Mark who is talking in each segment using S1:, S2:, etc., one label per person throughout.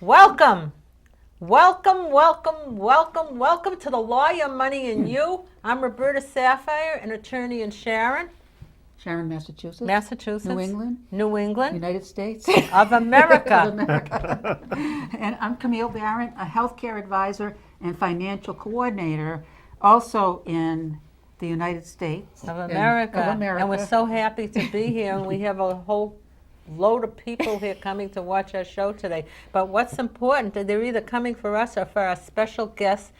S1: Welcome, welcome, welcome, welcome, welcome to the Lawyer, Money, and You. I'm Roberta, Saphire, an attorney in Sharon,
S2: Massachusetts.
S1: Massachusetts,
S2: New England.
S1: New England
S2: United States.
S1: of America.
S2: Of America. And I'm Camille Barron, a healthcare advisor and financial coordinator, also in the United States.
S1: Of America.
S2: Of America.
S1: And we're so happy to be here, and we have a whole load of people here coming to watch our show today. But what's important, they're either coming for us or for our special guest,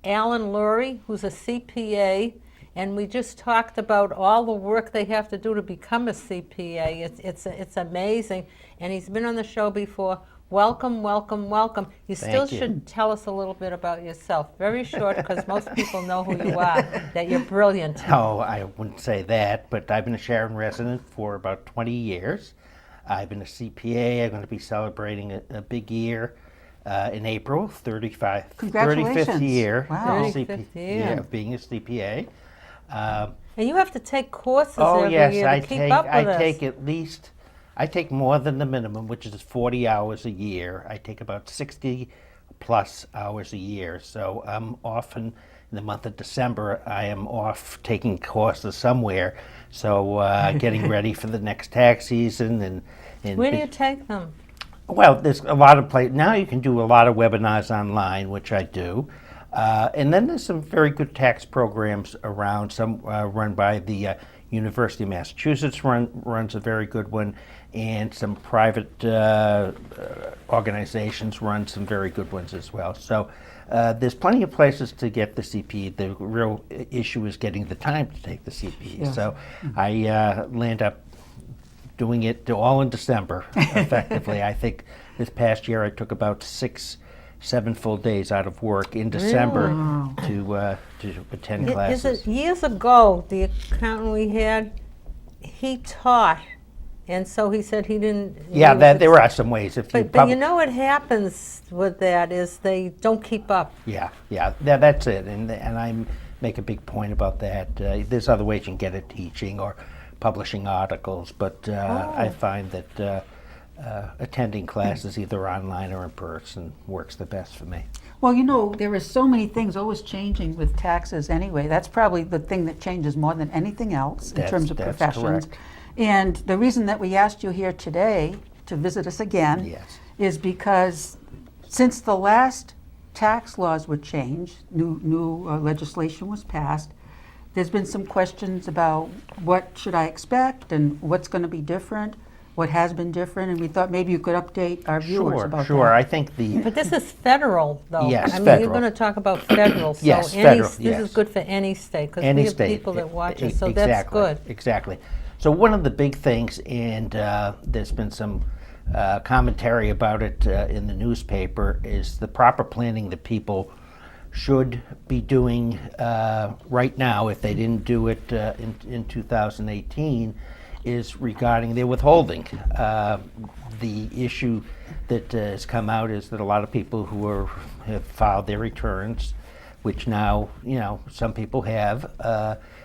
S1: Alan Lury, who's a CPA, and we just talked about all the work they have to do to become a CPA. It's amazing, and he's been on the show before. Welcome, welcome, welcome. You still should tell us a little bit about yourself. Very short, because most people know who you are, that you're brilliant.
S3: No, I wouldn't say that, but I've been a Sharon resident for about 20 years. I've been a CPA. I'm going to be celebrating a big year in April, 35th year,
S2: Wow.
S1: 35th year.
S3: of being a CPA.
S1: And you have to take courses
S3: Oh
S1: every
S3: yes,
S1: year to keep up with us.
S3: I take more than the minimum, which is 40 hours a year. I take about 60 plus hours a year. So I'm often in the month of December, I am off taking courses somewhere. So getting ready for the next tax season and
S1: Where do you take them?
S3: well, there's a lot of places. Now you can do a lot of webinars online, which I do. And then there's some very good tax programs around, some run by the University of Massachusetts runs a very good one, and some private organizations run some very good ones as well. So there's plenty of places to get the CPE. The real issue is getting the time to take the CPE.
S2: Yes.
S3: So I land up doing it all in December, effectively. I think this past year I took about 7 full days out of work in December to attend classes.
S1: Years ago, the accountant we had, he taught, and so he said he didn't.
S3: Yeah, there are some ways.
S1: But you know what happens with that is they don't keep up.
S3: Yeah, that's it. And I make a big point about that. There's other ways you can get at teaching or publishing articles, but I find that attending classes either online or in person works the best for me.
S2: Well, you know, there are so many things always changing with taxes anyway. That's probably the thing that changes more than anything else in terms of
S3: That's
S2: professions.
S3: correct.
S2: And the reason that we asked you here today to visit us again
S3: Yes.
S2: is because since the last tax laws were changed, new legislation was passed, there's been some questions about what should I expect and what's going to be different, what has been different, and we thought maybe you could update our viewers about that.
S3: Sure. I think
S1: But this is federal, though.
S3: Yes,
S1: I mean,
S3: federal.
S1: you're going to talk about federal. So
S3: Yes,
S1: any,
S3: federal,
S1: this
S3: yes.
S1: is good for any state, because
S3: any
S1: we have
S3: state.
S1: people that watch us, so
S3: Exactly,
S1: that's good.
S3: Exactly. So one of the big things, and there's been some commentary about it in the newspaper, is the proper planning that people should be doing right now, if they didn't do it in 2018, is regarding their withholding. The issue that has come out is that a lot of people who have filed their returns, which now, some people have,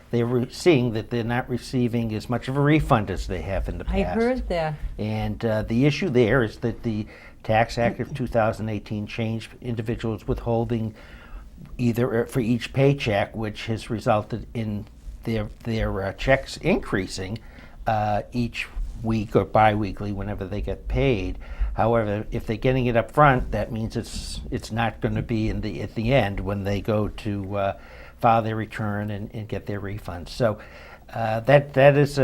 S3: they're seeing that they're not receiving as much of a refund as they have in the past.
S1: I heard that.
S3: And the issue there is that the Tax Act of 2018 changed individuals withholding either for each paycheck, which has resulted in their checks increasing each week or bi-weekly whenever they get paid. However, if they're getting it up front, that means it's not going to be at the end when they go to file their return and get their refunds. So that's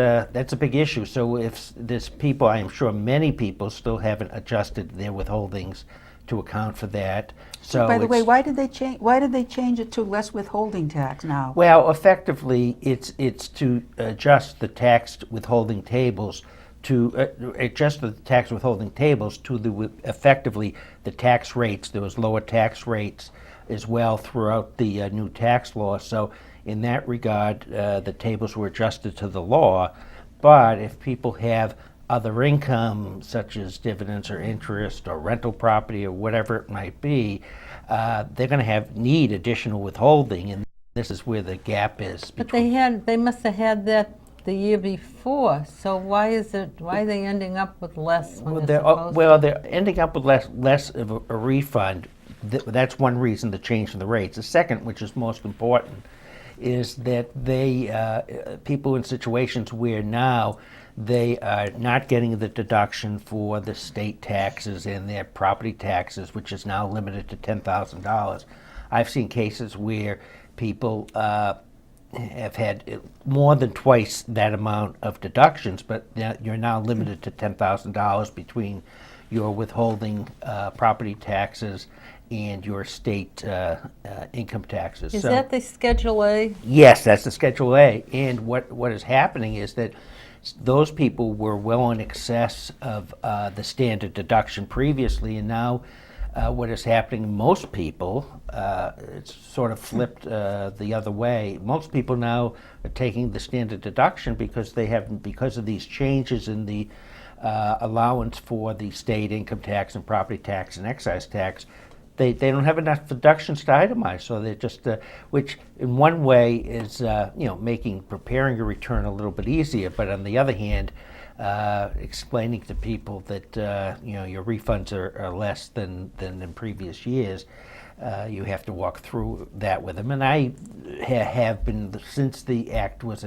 S3: a big issue. So if there's people, I am sure many people still haven't adjusted their withholdings to account for that. So
S2: by the way, why did they change it to less withholding tax now?
S3: Well, effectively, it's to adjust the tax withholding tables to effectively the tax rates. There was lower tax rates as well throughout the new tax law. So in that regard, the tables were adjusted to the law. But if people have other income, such as dividends or interest or rental property or whatever it might be, they're going to need additional withholding, and this is where the gap is.
S1: But they must have had that the year before. So why are they ending up with less when
S3: Well,
S1: they're supposed to?
S3: they're ending up with less of a refund. That's one reason the change in the rates. The second, which is most important, is that people in situations where now they are not getting the deduction for the state taxes and their property taxes, which is now limited to $10,000. I've seen cases where people have had more than twice that amount of deductions, but you're now limited to $10,000 between your withholding property taxes and your state income taxes.
S1: Is that the Schedule A?
S3: Yes, that's the Schedule A. And what is happening is that those people were well in excess of the standard deduction previously, and now what is happening, most people, it's sort of flipped the other way. Most people now are taking the standard deduction because because of these changes in the allowance for the state income tax and property tax and excise tax. They don't have enough deductions to itemize, so they're just, which in one way is making preparing your return a little bit easier, but on the other hand, explaining to people that your refunds are less than in previous years. You have to walk through that with them, and I have been since the act was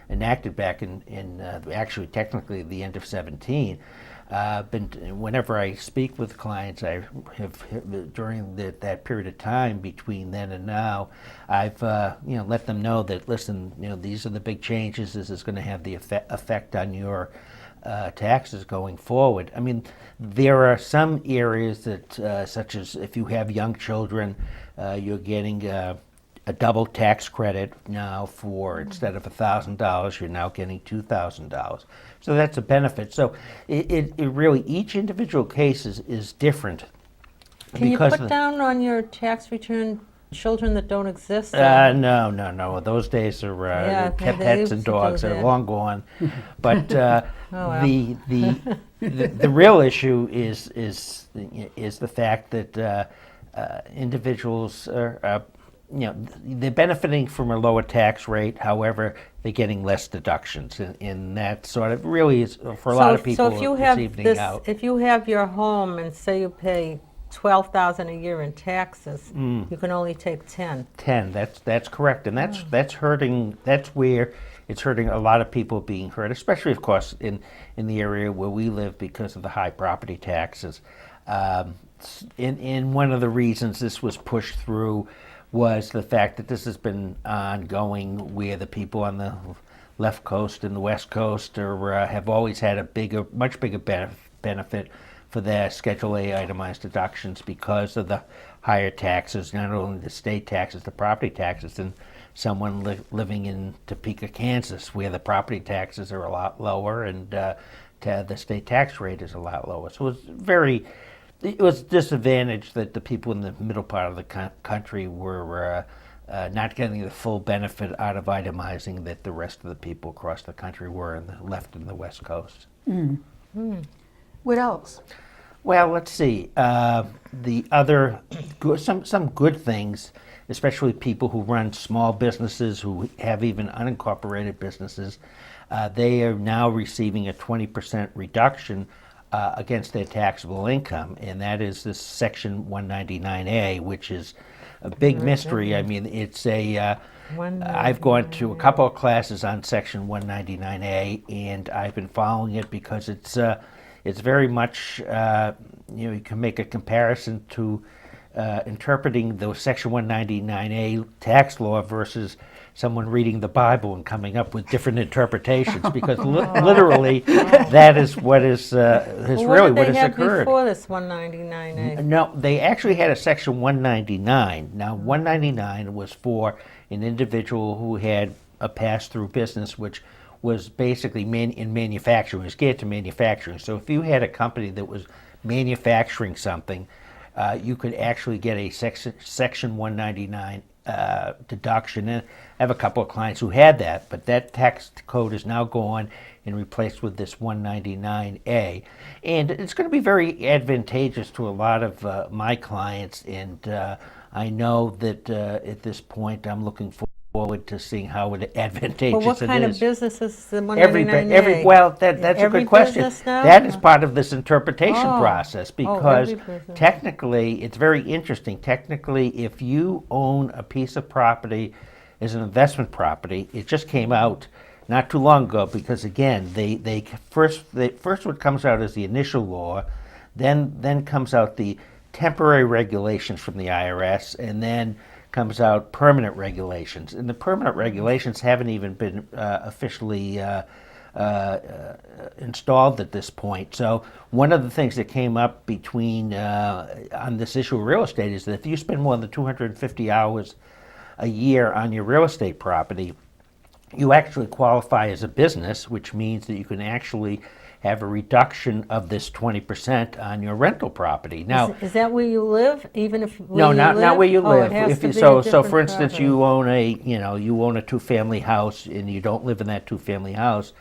S3: enacted back in actually technically the end of 17. Whenever I speak with clients, I have during that period of time between then and now, I've let them know that, listen, these are the big changes. This is going to have the effect on your taxes going forward. I mean, there are some areas that, such as if you have young children, you're getting a double tax credit now for, instead of $1,000, you're now getting $2,000. So that's a benefit. So it really, each individual case is different.
S1: Can you put down on your tax return children that don't exist?
S3: No. Those days are pets and dogs are long gone. But the real issue is the fact that individuals are they're benefiting from a lower tax rate. However, they're getting less deductions, and that sort of really is for a lot of people.
S1: So if you have if you have your home and say you pay $12,000 a year in taxes, you can only take 10.
S3: 10. That's correct, and that's hurting. That's where it's hurting a lot of people being hurt, especially, of course, in the area where we live because of the high property taxes. In one of the reasons this was pushed through was the fact that this has been ongoing, where the people on the left coast and the west coast have always had a much bigger benefit for their Schedule A itemized deductions because of the higher taxes, not only the state taxes, the property taxes, than someone living in Topeka, Kansas, where the property taxes are a lot lower and the state tax rate is a lot lower. So it was disadvantaged that the people in the middle part of the country were not getting the full benefit out of itemizing that the rest of the people across the country were in the left and the west coast.
S2: What else?
S3: Well, let's see. The other some good things, especially people who run small businesses, who have even unincorporated businesses, they are now receiving a 20% reduction against their taxable income, and that is this Section 199A, which is a big mystery. I mean, it's I've gone to a couple of classes on Section 199A, and I've been following it because it's very much, you can make a comparison to interpreting the Section 199A tax law versus someone reading the Bible and coming up with different interpretations, because literally that is what has really what has occurred.
S1: Before this 199A?
S3: No, they actually had a Section 199. Now, 199 was for an individual who had a pass-through business, which was basically in manufacturing, was geared to manufacturing. So if you had a company that was manufacturing something, you could actually get a Section 199 deduction. And I have a couple of clients who had that, but that tax code is now gone and replaced with this 199A. And it's going to be very advantageous to a lot of my clients, and I know that at this point I'm looking forward to seeing how advantageous
S1: But what
S3: it
S1: kind of
S3: is.
S1: business is the
S3: Every
S1: 199A?
S3: well, that's a
S1: Every
S3: good question.
S1: business now?
S3: That is part of this interpretation
S1: Oh.
S3: process
S1: Oh,
S3: because
S1: every business.
S3: technically, it's very interesting. Technically, if you own a piece of property as an investment property, it just came out not too long ago because again, they first what comes out is the initial law, then comes out the temporary regulations from the IRS, and then comes out permanent regulations. And the permanent regulations haven't even been officially installed at this point. So one of the things that came up between on this issue of real estate is that if you spend more than 250 hours a year on your real estate property, you actually qualify as a business, which means that you can actually have a reduction of this 20% on your rental property. Now,
S1: Is that where you live, even if
S3: no, not where you
S1: Oh,
S3: live.
S1: it has
S3: If
S1: to
S3: you,
S1: be a
S3: so
S1: different
S3: for instance,
S1: property.
S3: you own a two-family house and you don't live in that two-family house,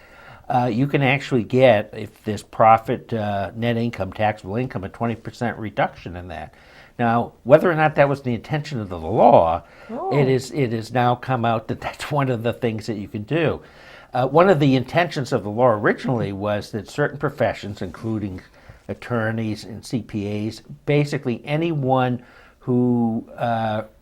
S3: you can actually get, if there's profit, net income, taxable income, a 20% reduction in that. Now, whether or not that was the intention of the law,
S1: Oh.
S3: it has now come out that that's one of the things that you can do. One of the intentions of the law originally was that certain professions, including attorneys and CPAs, basically anyone who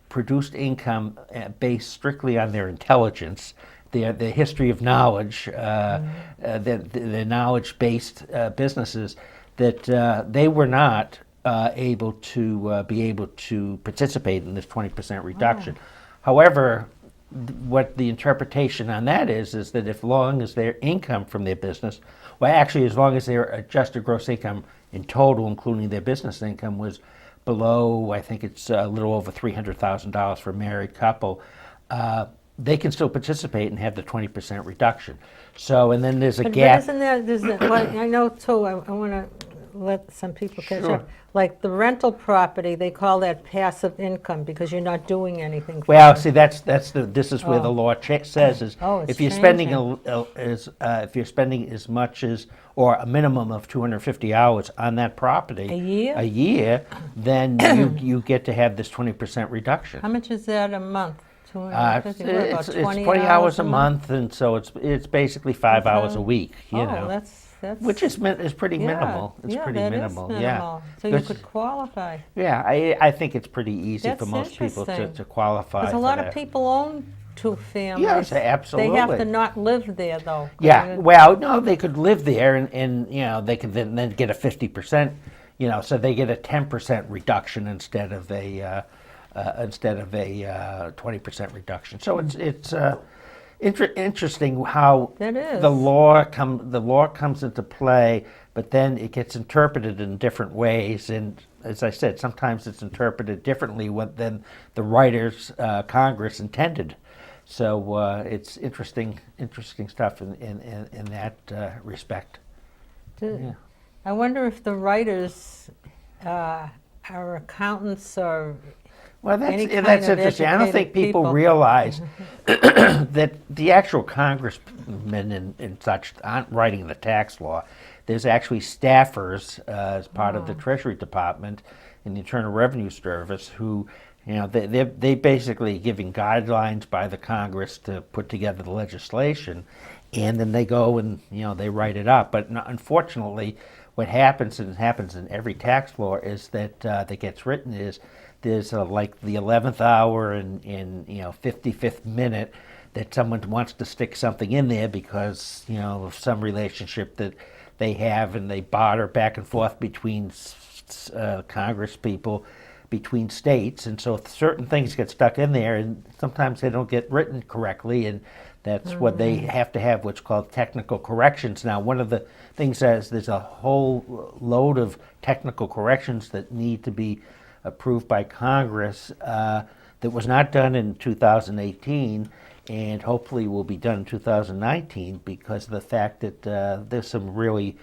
S3: produced income based strictly on their intelligence, their history of knowledge, the knowledge-based businesses, that they were not able to participate in this 20% reduction. However, what the interpretation on that is that as long as their income from their business, well, actually, as long as their adjusted gross income in total, including their business income, was below, I think it's a little over $300,000 for a married couple, they can still participate and have the 20% reduction. So, and then there's a
S1: But
S3: gap.
S1: isn't well, I know too, I want to let some people catch
S3: Sure.
S1: up. Like the rental property, they call that passive income because you're not doing anything for
S3: Well,
S1: it.
S3: see, this is where the law says is
S1: Oh, it's
S3: if you're spending
S1: changing.
S3: if you're spending as much as or a minimum of 250 hours on that property
S1: A year?
S3: then you get to have this 20% reduction.
S1: How much is that a month?
S3: It's
S1: 250? What, about
S3: 20 hours a month, and so it's basically 5 hours a week. You
S1: Oh,
S3: know,
S1: that's
S3: which is pretty
S1: yeah,
S3: minimal. It's
S1: yeah,
S3: pretty
S1: that is
S3: minimal.
S1: minimal.
S3: Yeah.
S1: So you
S3: That's-
S1: could qualify.
S3: Yeah, I think it's pretty easy
S1: That's
S3: for most people
S1: interesting.
S3: to qualify.
S1: Because a
S3: for
S1: lot
S3: that.
S1: of people own two families.
S3: Yes, absolutely.
S1: They have to not live there though.
S3: Yeah, well, no, they could live there, and they could then get a 50%, so they get a 10% reduction instead of a 20% reduction. So it's interesting how
S1: That is.
S3: the law comes into play, but then it gets interpreted in different ways, and as I said, sometimes it's interpreted differently than the writers Congress intended. So it's interesting stuff in that respect. Yeah.
S1: I wonder if the writers are accountants or
S3: Well,
S1: any kind
S3: that's
S1: of
S3: interesting. I don't think
S1: educated
S3: people
S1: people.
S3: realize that the actual congressmen and such aren't writing the tax law. There's actually staffers as part of the Treasury Department and the Internal Revenue Service who, they basically giving guidelines by the Congress to put together the legislation, and then they go and they write it up. But unfortunately, what happens, and it happens in every tax law, is that that gets written is there's like the 11th hour and 55th minute that someone wants to stick something in there because of some relationship that they have, and they barter back and forth between Congress people, between states, and so certain things get stuck in there, and sometimes they don't get written correctly, and that's what they have to have, what's called technical corrections. Now, one of the things is there's a whole load of technical corrections that need to be approved by Congress that was not done in 2018, and hopefully will be done in 2019 because of the fact that there's some really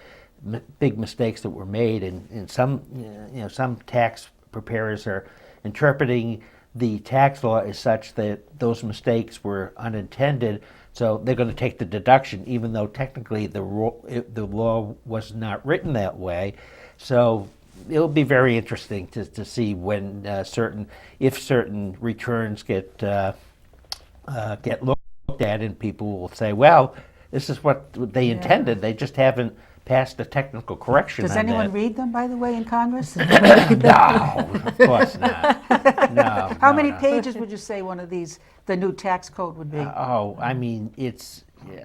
S3: big mistakes that were made, and some tax preparers are interpreting the tax law as such that those mistakes were unintended, so they're going to take the deduction, even though technically the law was not written that way. So it'll be very interesting to see when certain returns get get looked at, and people will say, well, this is what they intended. They just haven't passed a technical correction
S2: Does
S3: on
S2: anyone
S3: that.
S2: read them, by the way, in Congress?
S3: No, of course not. No.
S2: How
S3: no,
S2: many
S3: no.
S2: pages would you say one of these, the new tax code would be?
S3: Oh, I mean,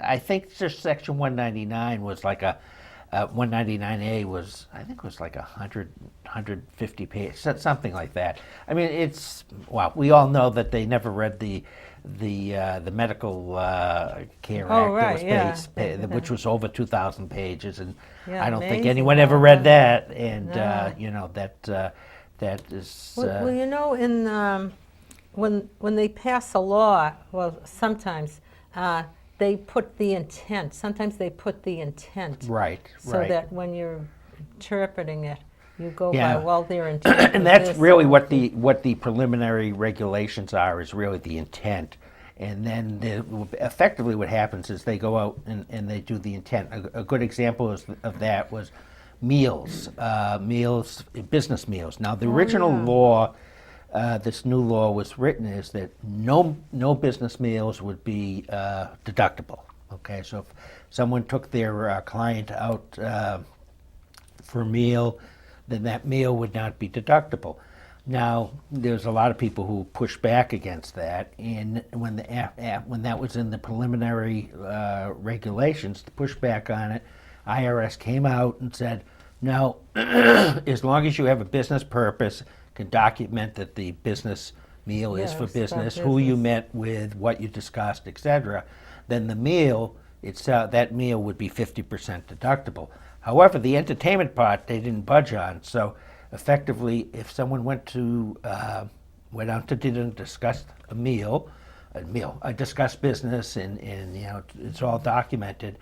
S3: I think just Section 199 was like 199A was, I think was like 150 pages, something like that. I mean, well, we all know that they never read the Medical Care
S1: Oh,
S3: Act,
S1: right,
S3: that was which was over 2,000 pages, and
S1: Yeah,
S3: I don't think
S1: amazing
S3: anyone ever
S1: how
S3: read
S1: that-
S3: that, and
S1: No.
S3: you know, that is.
S1: Well, you know, when they pass a law, well, sometimes they put the intent. Sometimes they put the intent,
S3: Right,
S1: so
S3: right.
S1: that when you're interpreting it, you go
S3: Yeah.
S1: by, well, their intent.
S3: And
S1: was
S3: that's
S1: this,
S3: really
S1: or-
S3: what the preliminary regulations are, is really the intent. And then effectively what happens is they go out and they do the intent. A good example of that was meals, business meals. Now, the original law, this new law was written is that no business meals would be deductible. Okay, so if someone took their client out for a meal, then that meal would not be deductible. Now, there's a lot of people who push back against that, and when that was in the preliminary regulations, to push back on it, IRS came out and said, no, as long as you have a business purpose, can document that the business meal is
S1: Yeah,
S3: for
S1: it's for
S3: business, who you
S1: business.
S3: met with, what you discussed, etc., then the meal itself, that meal would be 50% deductible. However, the entertainment part they didn't budge on. So effectively, if someone went out to dinner and discussed discussed business, and you know, it's all documented,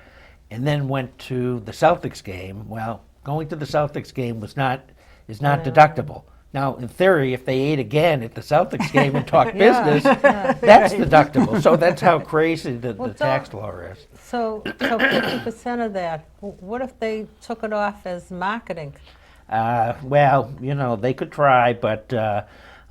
S3: and then went to the Celtics game, well, going to the Celtics game is not deductible. Now, in theory, if they ate again at the Celtics game and talked business, that's deductible. So that's how crazy the
S1: Well,
S3: tax law is.
S1: So 50% of that, what if they took it off as marketing?
S3: Well, you know, they could try, but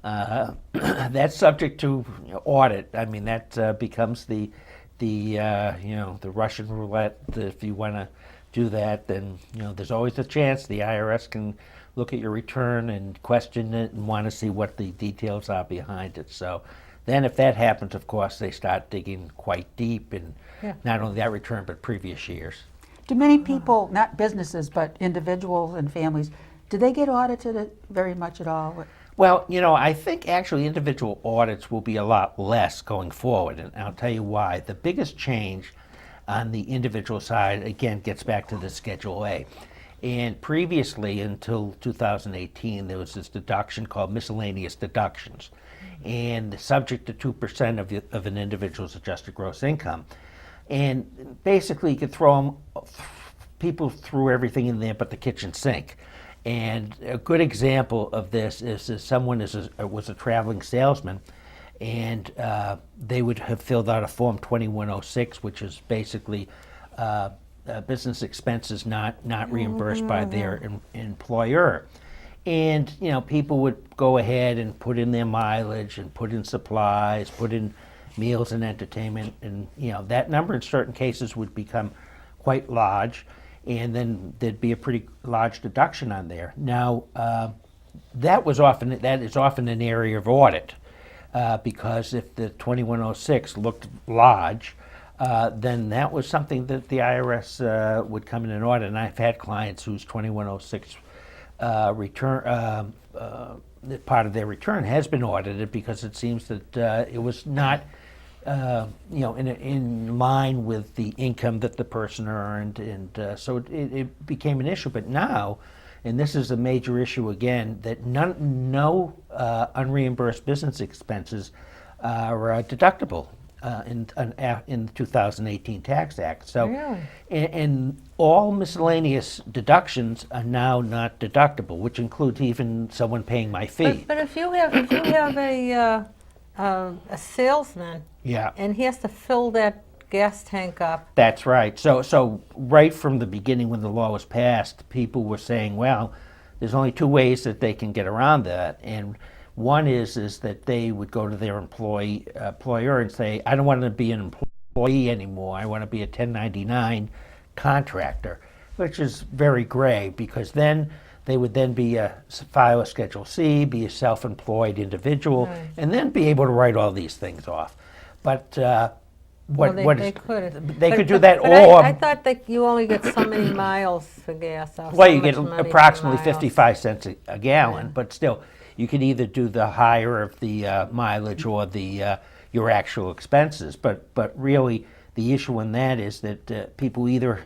S3: that's subject to audit. I mean, that becomes the Russian roulette. If you want to do that, then there's always a chance the IRS can look at your return and question it and want to see what the details are behind it. So then, if that happens, of course, they start digging quite deep in not only that return but previous years.
S2: Do many people, not businesses, but individuals and families, do they get audited very much at all?
S3: Well, I think actually individual audits will be a lot less going forward, and I'll tell you why. The biggest change on the individual side, again, gets back to the Schedule A. And previously, until 2018, there was this deduction called miscellaneous deductions, and subject to 2% of an individual's adjusted gross income. And basically, you could people threw everything in there but the kitchen sink. And a good example of this is someone was a traveling salesman, and they would have filled out a Form 2106, which is basically business expenses not reimbursed by their employer. And people would go ahead and put in their mileage and put in supplies, put in meals and entertainment, and that number in certain cases would become quite large, and then there'd be a pretty large deduction on there. Now, that is often an area of audit, because if the 2106 looked large, then that was something that the IRS would come in and audit. And I've had clients whose 2106 return, part of their return has been audited, because it seems that it was not in line with the income that the person earned, and so it became an issue. But now, and this is a major issue again, that no unreimbursed business expenses are deductible in the 2018 Tax Act. So,
S1: Really?
S3: and all miscellaneous deductions are now not deductible, which includes even someone paying my fee.
S1: But if you have a salesman, and he has to fill that gas tank up.
S3: That's right. So right from the beginning, when the law was passed, people were saying, well, there's only two ways that they can get around that. And One is that they would go to their employer and say, I don't want to be an employee anymore. I want to be a 1099 contractor, which is very gray, because then they would then file a Schedule C, be a self-employed individual,
S1: Right.
S3: and then be able to write all these things off. But
S1: They could.
S3: they could do that,
S1: but
S3: or
S1: I thought that you only get so many miles for gas. Or
S3: well,
S1: so
S3: you get
S1: much money for
S3: approximately
S1: miles.
S3: 55 cents a gallon,
S1: Yeah.
S3: but still, you could either do the higher of the mileage or the your actual expenses. But really, the issue in that is that people either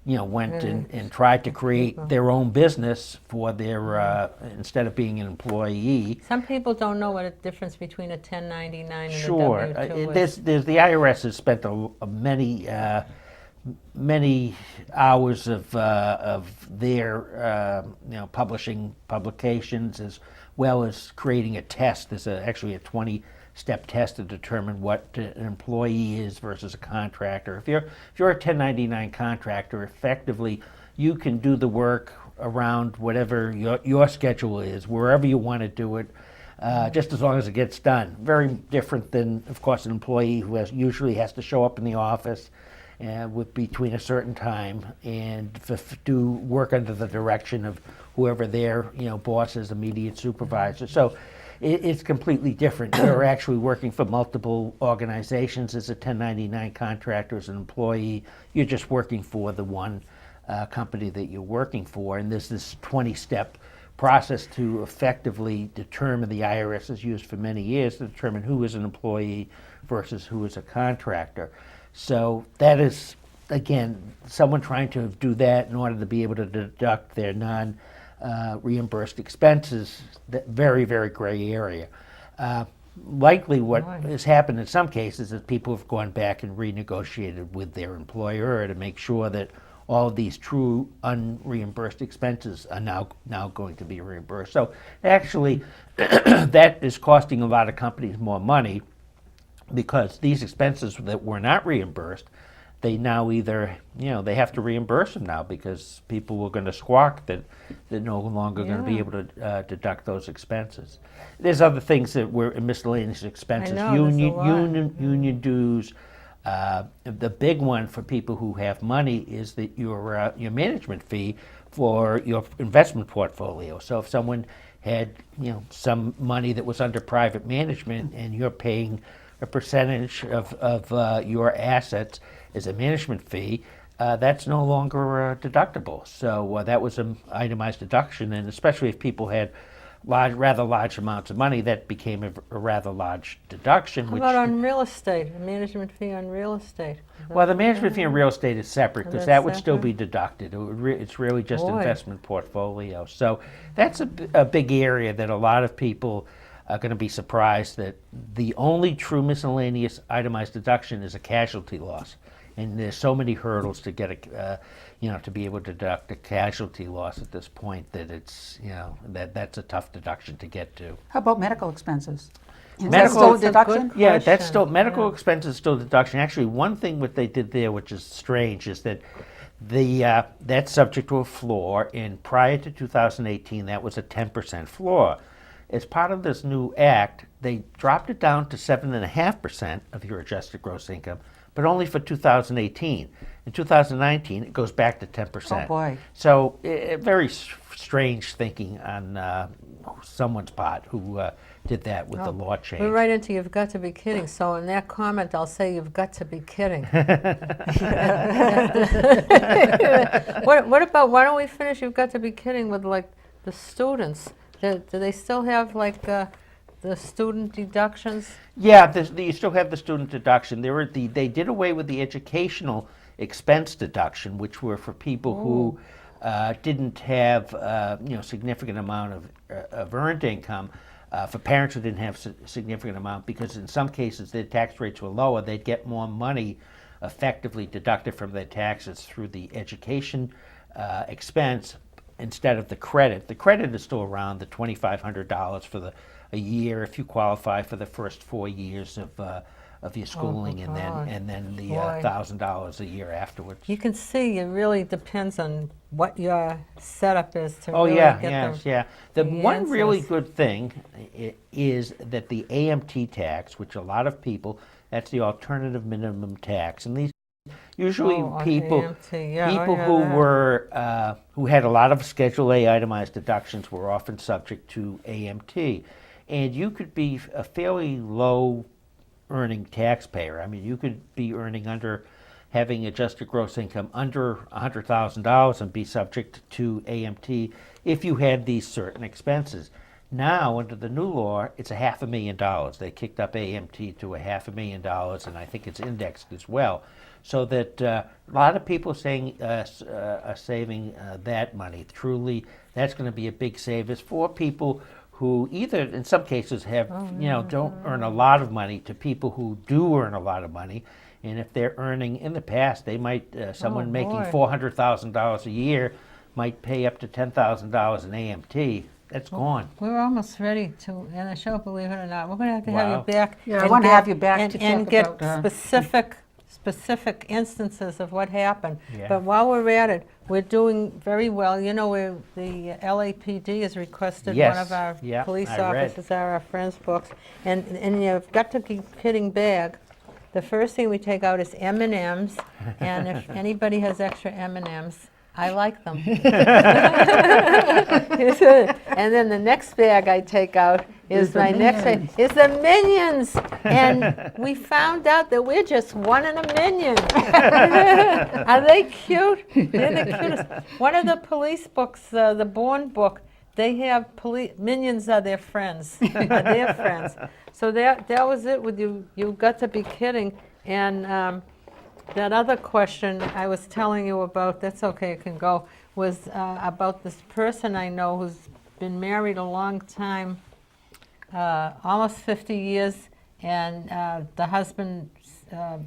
S3: went and tried to create their own business for their instead of being an employee.
S1: Some people don't know what the difference between a 1099 and
S3: Sure,
S1: a W-2 is.
S3: there's the IRS has spent many hours of their publishing publications, as well as creating a test. There's actually a 20-step test to determine what an employee is versus a contractor. If you're a 1099 contractor, effectively you can do the work around whatever your schedule is, wherever you want to do it. Just as long as it gets done. Very different than, of course, an employee who usually has to show up in the office between a certain time and do work under the direction of whoever their boss is, immediate supervisor. So it's completely different. You're actually working for multiple organizations as a 1099 contractor, as an employee. You're just working for the one company that you're working for, and there's this 20-step process to effectively determine. The IRS has used for many years to determine who is an employee versus who is a contractor. So that is, again, someone trying to do that in order to be able to deduct their non-reimbursed expenses. That very, very gray area. Likely what has happened in some cases is people have gone back and renegotiated with their employer to make sure that all of these true unreimbursed expenses are now going to be reimbursed. So actually, that is costing a lot of companies more money, because these expenses that were not reimbursed, they now either, they have to reimburse them now, because people were going to squawk that they're no longer going to be able to deduct those expenses. There's other things that were miscellaneous expenses,
S1: I know, there's a lot.
S3: union dues. The big one for people who have money is that your management fee for your investment portfolio. So if someone had some money that was under private management, and you're paying a percentage of your assets as a management fee, that's no longer deductible. So that was an itemized deduction, and especially if people had rather large amounts of money, that became a rather large deduction.
S1: How about on real estate, a management fee on real estate?
S3: Well, the management fee on real estate is separate, because
S1: That's
S3: that would still
S1: separate?
S3: be deducted. It's really just
S1: Boy.
S3: investment portfolio. So that's a big area that a lot of people are going to be surprised that the only true miscellaneous itemized deduction is a casualty loss. And there's so many hurdles to get to be able to deduct a casualty loss at this point, that it's, that's a tough deduction to get to.
S2: How about medical expenses? Is that
S3: Medical-
S2: still a
S1: That's a
S2: deduction?
S1: good-
S3: Yeah, that's
S1: question,
S3: still, medical
S1: yeah.
S3: expenses is still deduction. Actually, one thing what they did there, which is strange, is that that's subject to a floor, and prior to 2018, that was a 10% floor. As part of this new act, they dropped it down to 7.5% of your adjusted gross income, but only for 2018. In 2019, it goes back to 10%.
S2: Oh, boy.
S3: So very strange thinking on someone's part who did that with the law change.
S1: We're right into "you've got to be kidding." So in that comment, I'll say "you've got to be kidding." What about? Why don't we finish "you've got to be kidding" with like the students? Do they still have like the student deductions?
S3: Yeah, you still have the student deduction. They did away with the educational expense deduction, which were for people who didn't have significant amount of earned income. For parents who didn't have significant amount, because in some cases their tax rates were lower, they'd get more money effectively deducted from their taxes through the education expense instead of the credit. The credit is still around the $2,500 for a year if you qualify for the first 4 years of your schooling, and
S1: God.
S3: then the
S1: Boy.
S3: $1,000 a year afterwards.
S1: You can see it really depends on what your setup is to
S3: Oh
S1: really
S3: yeah,
S1: get
S3: yes,
S1: the
S3: yeah. The
S1: the
S3: one really
S1: answers.
S3: good thing is that the AMT tax, which a lot of people, that's the alternative minimum tax, and these usually
S1: Oh, on
S3: people
S1: AMT, yeah, oh,
S3: people
S1: yeah,
S3: who
S1: that.
S3: were who had a lot of Schedule A itemized deductions were often subject to AMT, and you could be a fairly low earning taxpayer. I mean, you could be earning under having adjusted gross income under $100,000 and be subject to AMT if you had these certain expenses. Now, under the new law, it's $500,000. They kicked up AMT to $500,000, and I think it's indexed as well. So that a lot of people saying are saving that money. Truly, that's going to be a big savings for people who either, in some cases, have don't earn a lot of money to people who do earn a lot of money. And if they're earning in the past, they might someone making
S1: boy.
S3: $400,000 a year might pay up to $10,000 in AMT. That's gone.
S1: We're almost ready to end the show, believe it or not. We're going to have
S3: Wow.
S1: you back.
S2: Yeah, I
S1: and
S2: wanna
S1: get-
S2: have you back
S1: and,
S2: to
S1: and
S2: talk
S1: get
S2: about,
S1: specific instances of what happened.
S3: Yeah.
S1: But while we're at it, we're doing very well. You know, the LAPD has requested
S3: Yes.
S1: one of our
S3: Yeah,
S1: police
S3: I read.
S1: officers, our friends' books, and you've got to keep kidding bag. The first thing we take out is M&Ms, and if anybody has extra M&Ms, I like them. And then the next bag I take out is
S2: the
S1: my next bag,
S2: Minions.
S1: is the Minions. And we found out that we're just one in a Minion. Are they cute? They're the cutest. One of the police books, the Bourne book, they have Minions are their friends. Are their friends. So that was it with you. You got to be kidding. And that other question I was telling you about, that's okay, it can go, was about this person I know who's been married a long time, almost 50 years, and the husband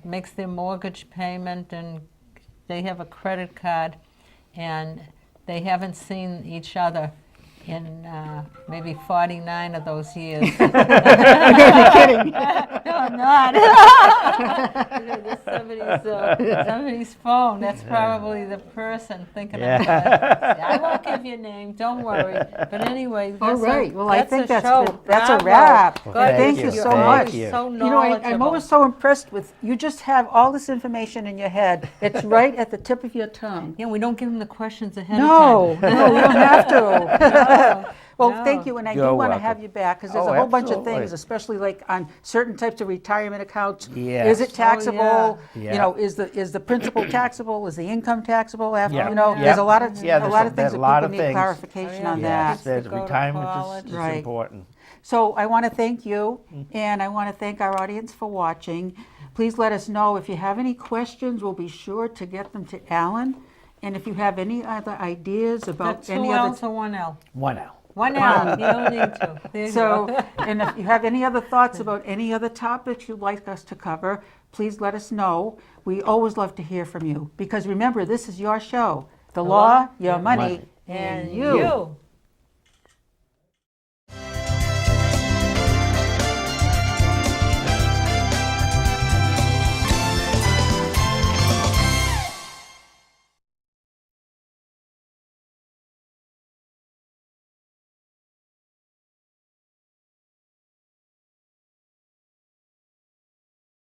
S1: makes their mortgage payment, and they have a credit card, and they haven't seen each other in maybe 49 of those years.
S2: You're kidding.
S1: No, I'm not. There's somebody's phone. That's probably the person thinking of that. I won't give your name. Don't worry. But anyway,
S2: All right. Well, I think that's
S1: show.
S2: good. That's a
S1: Bravo.
S2: wrap.
S1: Good.
S2: Thank you
S1: You're
S2: so
S1: always
S2: much.
S1: So
S2: You know, I'm
S1: knowledgeable.
S2: always so impressed with, you just have all this information in your head. It's right at the tip of your tongue.
S1: Yeah, we don't give them the questions ahead
S2: No,
S1: of time.
S2: no, you don't have to. Well,
S1: No.
S2: thank you, and I do
S3: You're
S2: want to
S3: welcome.
S2: have you back, because there's
S3: Oh,
S2: a whole bunch of
S3: absolutely.
S2: things, especially like on certain types of retirement accounts.
S3: Yes.
S2: Is it taxable?
S3: yeah.
S2: You know, is the principal taxable? Is the income taxable after,
S3: Yeah.
S2: you know?
S3: Yeah.
S2: There's a lot of,
S3: Yeah,
S2: a
S3: there's
S2: lot of things
S3: a
S2: that
S3: lot
S2: people
S3: of
S2: need
S3: things.
S2: clarification
S1: Oh,
S2: on
S1: yeah.
S2: that.
S3: Yes, there's
S1: To go to
S3: retirement
S1: college.
S3: is
S2: Right.
S3: important.
S2: So I want to thank you, and I want to thank our audience for watching. Please let us know if you have any questions. We'll be sure to get them to Alan. And if you have any other ideas
S1: The
S2: about
S1: two
S2: any other
S1: L's or one L?
S3: One L.
S1: One L. You don't need two. There you
S2: So,
S1: go.
S2: and if you have any other thoughts about any other topics you'd like us to cover, please let us know. We always love to hear from you, because remember, this is your show. The law, your money,
S1: And
S2: you.
S1: you.